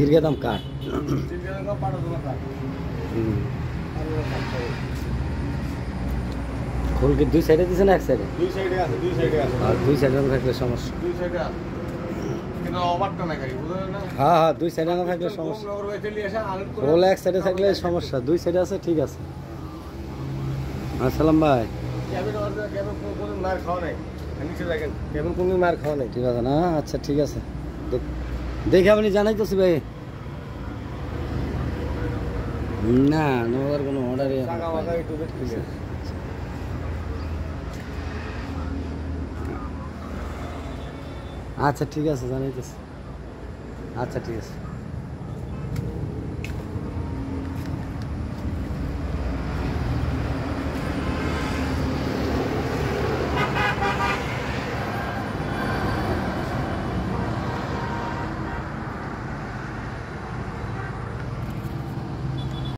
দীর্ঘদাম কাঠ। খোল কি দুই সাইডে দিছে না এক সাইডে? দুই সাইডে আছে, দুই সাইডে আছে। আর দুই সাইডে না থাকলে সমস্যা। দুই সাইডে আছে। কিন্তু ওভারটা না গাড়ি, বুঝলেন না? হ্যাঁ হ্যাঁ, দুই সাইডে না থাকলে সমস্যা। খোল এক সাইডে থাকলে সমস্যা, দুই সাইডে আছে ঠিক আছে। আসসালাম ভাই। কোন মার খাওয়া নাই, নিচে দেখেন কেমন কোন মার খাওয়া নাই। ঠিক আছে না? আচ্ছা ঠিক আছে, দেখে আপনি জানাইতেছি ভাই। না নোয়ার কোনো অর্ডারই আচ্ছা ঠিক আছে জানাইতেছি। আচ্ছা ঠিক আছে।